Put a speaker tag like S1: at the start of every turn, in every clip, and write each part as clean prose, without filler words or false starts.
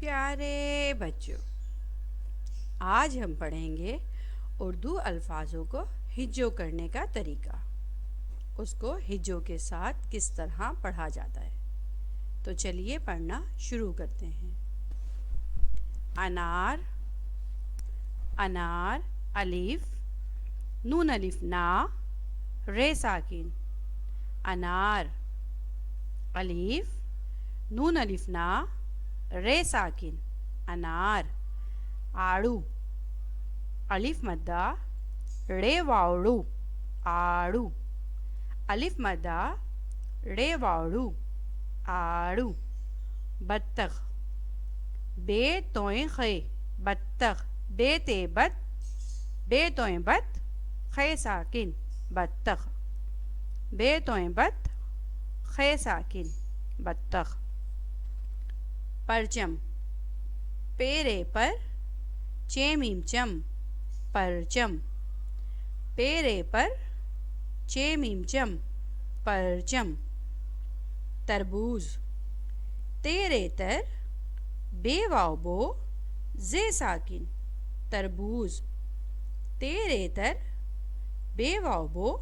S1: प्यारे बच्चों, आज हम पढ़ेंगे उर्दू अल्फाजों को हिज्जो करने का तरीका। उसको हिज्जो के साथ किस तरह पढ़ा जाता है। तो चलिए पढ़ना शुरू करते हैं। अनार, अनार, अलिफ, नून अलिफ ना, रे साकिन। अनार, अलिफ, नून अलिफ ना, रे साकिन। अनार। आड़ू, अलिफ मद्दा, रे वावड़ू, आड़ू। अलिफ मद्दा, रे वावड़ू, आड़ू। बत्तख, बे तोय खे, बत्तख, बे ते बत, बे तोय बत, खे साकिन, बत्तख। बे तोय बत, खे साकिन, बत्तख। परचम, पेरे पर, चे मीम चम, परचम। पेरे पर, चे मीम चम, परचम। तरबूज, तेरे तर, बे वाव बो, जे साकिन, तरबूज। तेरे तर, बे वाव बो,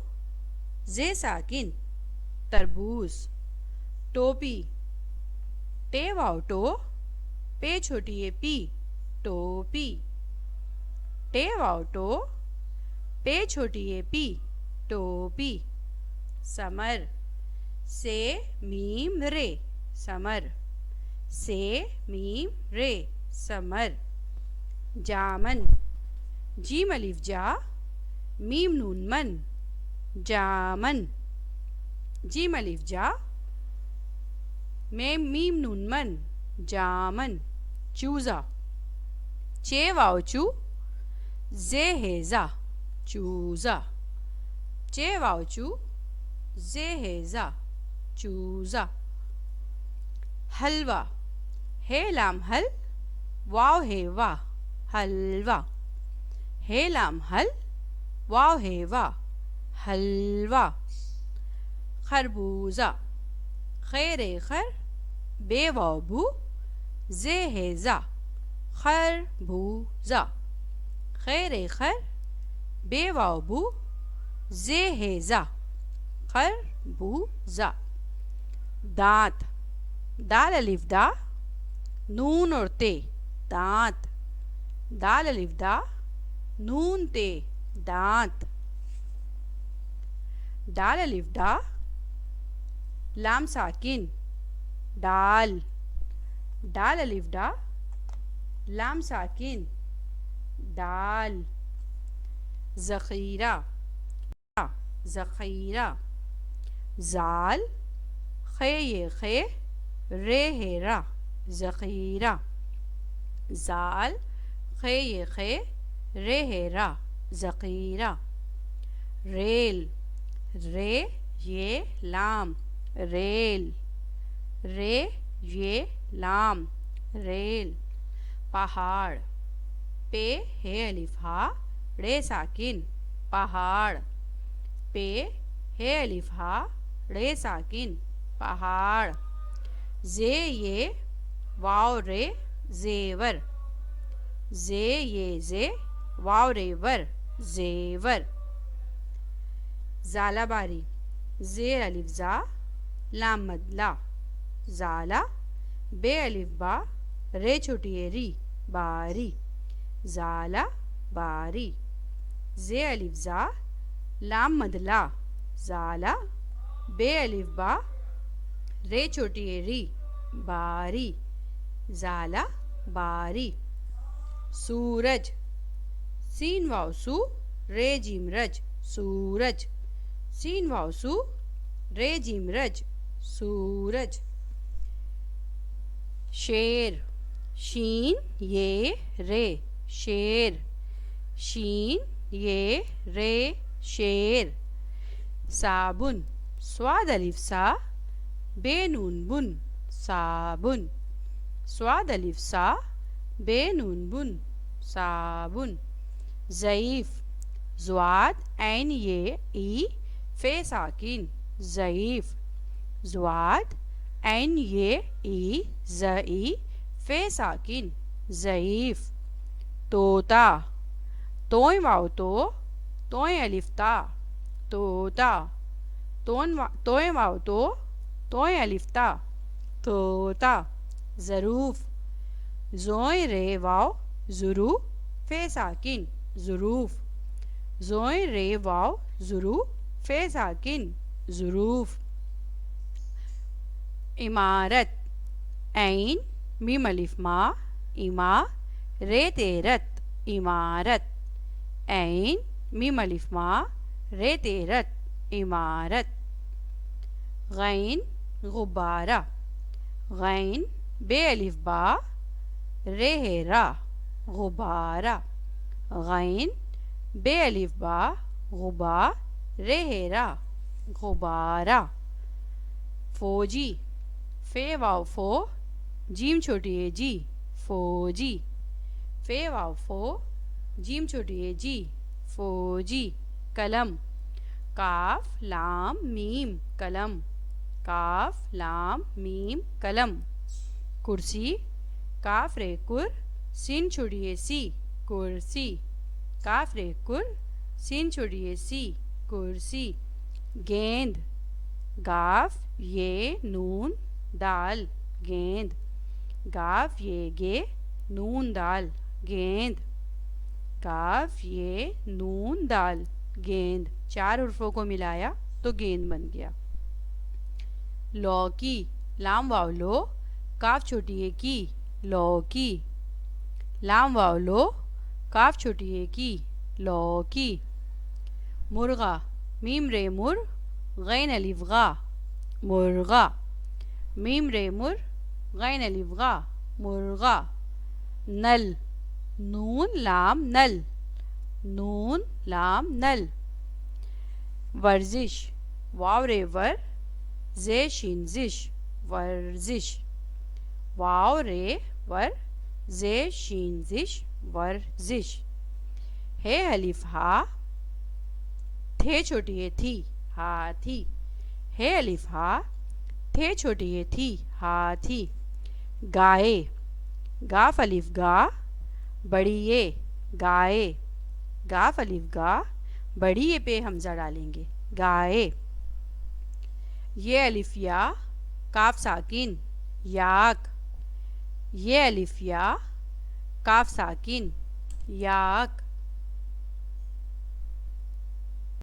S1: जे साकिन, तरबूज। टोपी, टे वाव टो, पे छोटी ए पी, टोपी। टे वाव टो, पे छोटी ए पी, टोपी। समर, से मीम रे, समर। से मीम रे, समर। जामन, जीम अलिफ जा, मीम नून मन, जामन। जीम अलिफ जा, मीम नून मन, जामन। चूजा, चे वाव चू, जे हेजा, चूजा। चे वाव चू, जे हेजा, चूजा। हलवा, हे लाम हल, वाव हे वा, हलवा। हे लाम हल, वाव हे वा, हलवा। खरबूजा, खैरे खर, बे वाव भू, जे हेजा, खरबूजा। खैरे खर, बे वाव भू, जे हेजा, खरबूजा। दांत, दाल अलिफ दा, नून और ते, दांत। दाल अलिफ दा, नून ते, दांत। दाल अलिफ दा, लाम साकिन, डाल। डाल अलिफ डा, लाम साकिन, डाल। ज़ख़ीरा, ज़ख़ीरा। जाल, खे ये खे, रे हे रा, ज़ख़ीरा। जाल, खे ये खे, रे हे रा, ज़ख़ीरा। रेल, रे ये लाम, रेल। रे ये लाम, रेल। पहाड़, पे हे अलिफ हा, रे साकिन, पहाड़। पे हे अलिफ हा, रे साकिन, पहाड़। जे ये वाव रे, जेवर। जे ये जे वाव रे वर, जेवर। ज़ालाबारी, जेर अलिफ जा, लाम मदला, ज़ाला। बे अलिफ बा, रे छोटी ए री, बारी, ज़ाला बारी। जे अलिफ जा, लाम मदला, ज़ाला। बे अलिफ बा, रे छोटी ए री, बारी, ज़ाला बारी। सूरज, सीन वाव सू, रे जीम रज, सूरज। सीन वाव सू, रे जीम रज, सूरज। शेर, शीन ये रे, शेर। शीन ये रे, शेर। साबुन, स्वाद अलिफ सा, बे नून बुन, साबुन। स्वाद अलिफ सा, बे नून बुन, साबुन। ज़ईफ़, ज़्वाद ऐन ये ई, फे साकिन, ज़ईफ़। ज़्वाद ऐन ये ई, ज़ई, फे साकिन ज़ईफ़ तोता तोय वाव तोय अलिफ ता तोता तोय वाव तोय अलिफ ता तोता ज़रूफ़ ज़ोय रे वाव ज़ुरू फे साकिन ज़ुरूफ़ ज़ोय रे वाव ज़ुरू फे साकिन ज़ुरूफ़ इमारत ऐन मीम अलिफ मा इमा रे तेरत इमारत ऐन मीम अलिफ मा रे तेरत इमारत गैन गुब्बारा गैन बे अलिफ बा रे हेरा गुब्बारा गैन बे अलिफ बा गुबा रे हेरा गुब्बारा फौजी फे वाव फो जीम छोटी है जी फौजी फे वाव फो जीम छोटी है जी फौजी कलम काफ लाम मीम कलम काफ लाम मीम कलम कुर्सी काफ रे कुर सिन छोड़िए सी कुर्सी काफ रे कुर सिन छोड़िए सी कुर्सी गेंद गाफ ये नून दाल गेंद गाफ ये गे नून दाल गेंद गाफ ये नून दाल गेंद 4 हुर्फों को मिलाया तो गेंद बन गया लौकी लाम वाव लो काफ छोटी है की लौकी लाम वाव लो काफ छोटी है की लौकी मुर्गा मीम रे मुर गैन अलिफ गा मुर्गा मीम रे मुर गैन अलिफ गा मुर्गा नल नून लाम नल नून लाम नल वर्जिश वाव रे वर जे शिन जिश वर्जिश वाव रे वर जे शीन जिश वर्जिश हे अलिफ हा थे छोटी है थी हाथी हे अलिफ हा थे छोटी है थी हाथी गाय गाफ अलिफ गा बड़ी ये गाय गाफ अलिफ गा बड़ी ये पे हमजा डालेंगे गाय ये अलिफ या काफ साकिन याक ये अलिफ या काफ साकिन याक